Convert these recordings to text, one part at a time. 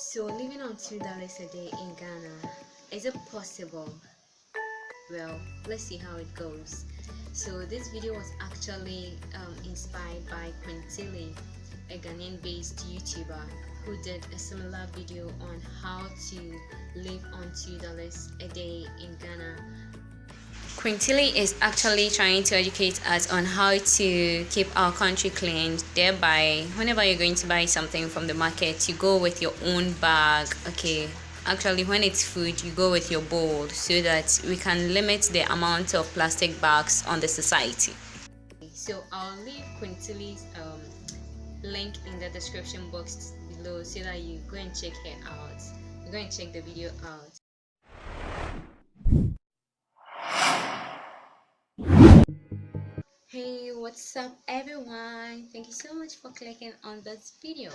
So living on $2 a day in Ghana, is it possible? Well, let's see how it goes. So this video was actually inspired by Quintili, a Ghanaian-based YouTuber who did a similar video on how to live on $2 a day in Ghana. Quintili is actually trying to educate us on how to keep our country clean. Thereby, whenever you're going to buy something from the market, you go with your own bag. Okay, actually, when it's food, you go with your bowl so that we can limit the amount of plastic bags on the society. So I'll leave Quintili's link in the description box below so that you go and check her out. You go and check the video out. Hey, what's up everyone? Thank you so much for clicking on this video.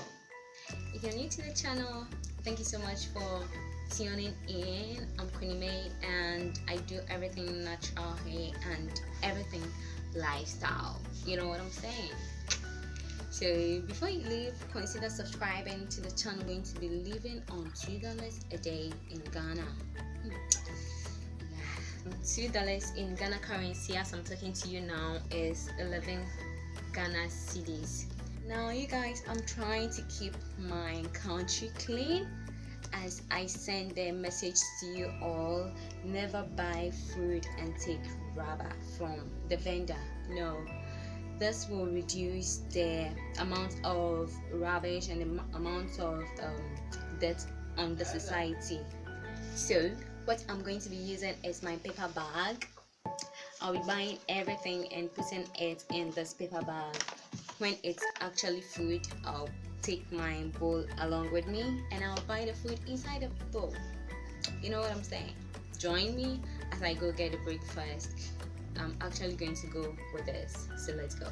If you're new to the channel, thank you so much for tuning in. I'm Queenie May and I do everything natural hair and everything lifestyle. You know what I'm saying? So before you leave, consider subscribing to the channel. We're going to be living on $2 a day in Ghana. $2 in Ghana currency as I'm talking to you now is 11 Ghana cedis. Now you guys, I'm trying to keep my country clean as I send the message to you all. Never buy food and take rubber from the vendor. No, this will reduce the amount of rubbish and the amount of debt on the society. So what I'm going to be using is my paper bag. I'll be buying everything and putting it in this paper bag. When it's actually food, I'll take my bowl along with me and I'll buy the food inside the bowl. You know what I'm saying? Join me as I go get the breakfast. I'm actually going to go with this, so let's go.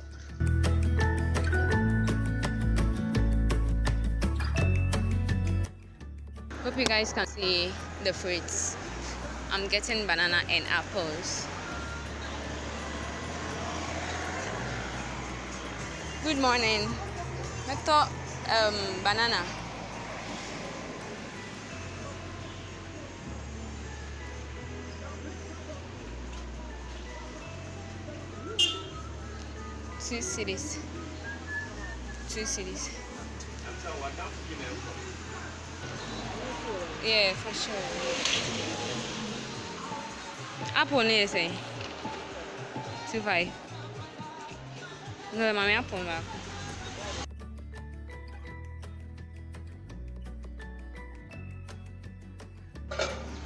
Hope you guys can see the fruits. I'm getting banana and apples. Good morning. I thought banana. Two cedis. Yeah, for sure. Apple near say 2.5. No, mommy, apple back.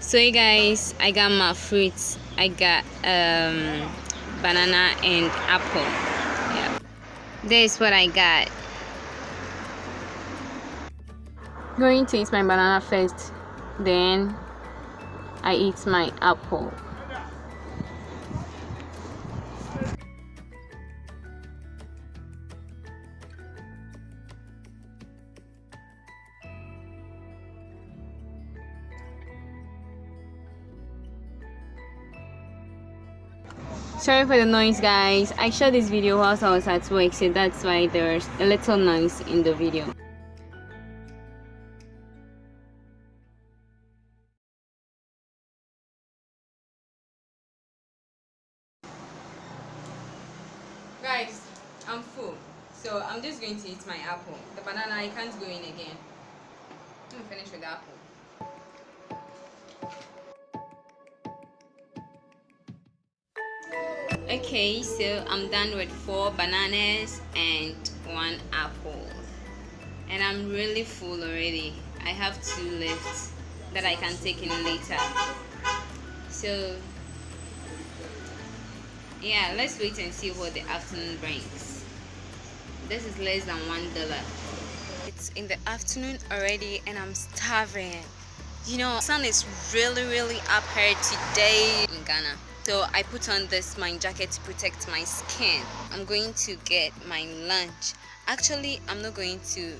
So you guys, I got my fruits. I got banana and apple. Yeah, this is what I got. Going to eat my banana first, then I eat my apple. Sorry for the noise guys, I shot this video whilst I was at work, so that's why there's a little noise in the video. Guys, I'm full, so I'm just going to eat my apple. The banana, I can't go in again. I'm finished with the apple. Okay, so I'm done with 4 bananas and 1 apple. And I'm really full already. I have 2 left that I can take in later. So yeah, let's wait and see what the afternoon brings. This is less than $1. It's in the afternoon already and I'm starving. You know, the sun is really up here today in Ghana. So I put on this my jacket to protect my skin. I'm going to get my lunch. Actually, I'm not going to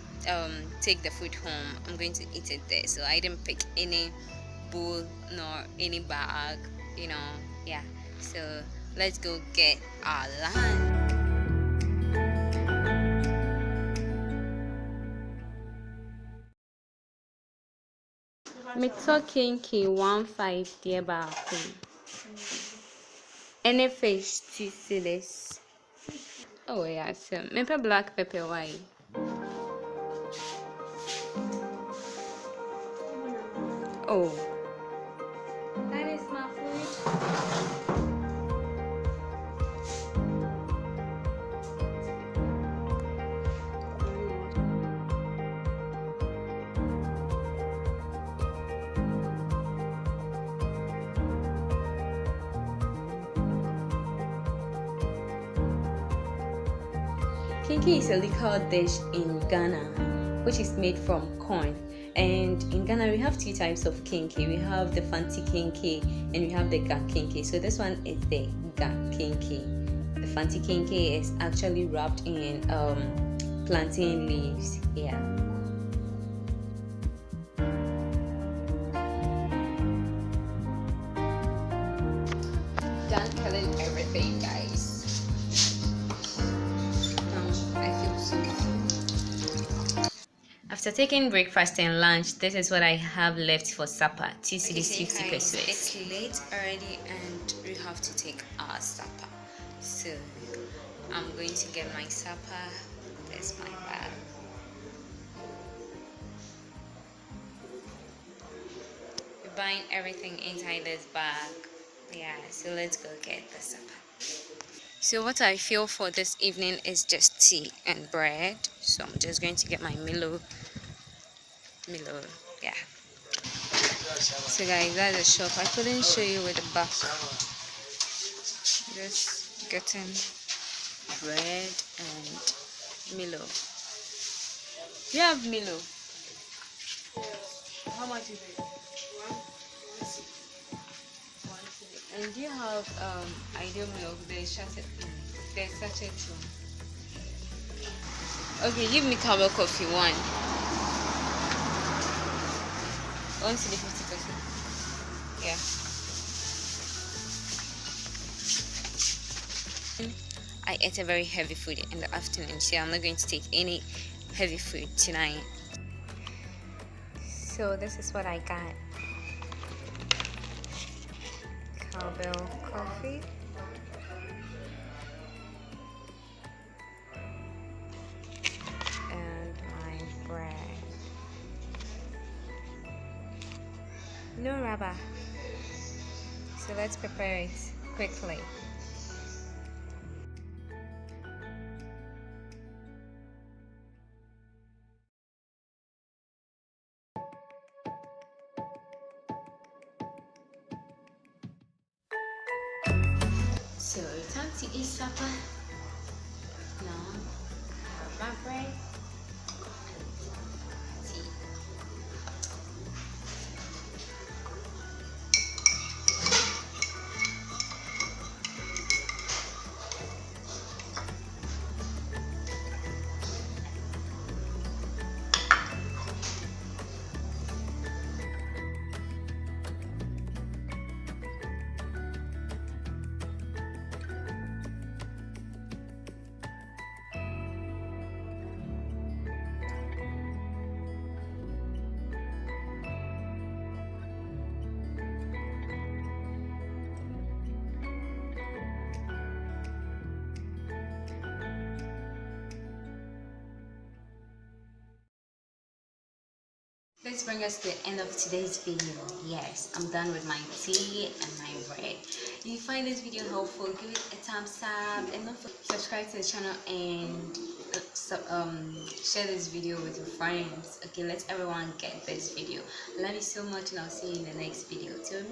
take the food home. I'm going to eat it there. So I didn't pick any bowl nor any bag, you know. Yeah, so let's go get our lunch. Mito kinky 1.5 dear back. Any fish 2 cedis. Oh yeah, so maybe black pepper white. Oh, that is my food. Kinky is a local dish in Ghana, which is made from corn. And in Ghana, we have two types of kinky. We have the fancy kinky and we have the ga kinky. So this one is the ga kinky. The fancy kinky is actually wrapped in plantain leaves. Yeah. Done killing everything, guys. After taking breakfast and lunch, this is what I have left for supper. 2 cedis 50 pesos. It's late already and we have to take our supper. So I'm going to get my supper. There's my bag. We're buying everything inside this bag. Yeah, so let's go get the supper. So what I feel for this evening is just tea and bread. So I'm just going to get my Milo, yeah. So guys, that's the shop. I couldn't show you with the back. Just getting bread and Milo. You have Milo. How much is it? And do you have ideal milk? There's sachet one. Okay, give me camel coffee one. 1 cedi 50 pesos. Yeah. I ate a very heavy food in the afternoon, so I'm not going to take any heavy food tonight. So this is what I got. Cowbell coffee. And my bread. No rubber. So let's prepare it quickly. So time to eat supper. Now I have my bread. Let's bring us to the end of today's video. Yes, I'm done with my tea and my bread. If you find this video helpful, give it a thumbs up and don't forget to subscribe to the channel and share this video with your friends. Okay, let everyone get this video. Love you so much and I'll see you in the next video. Till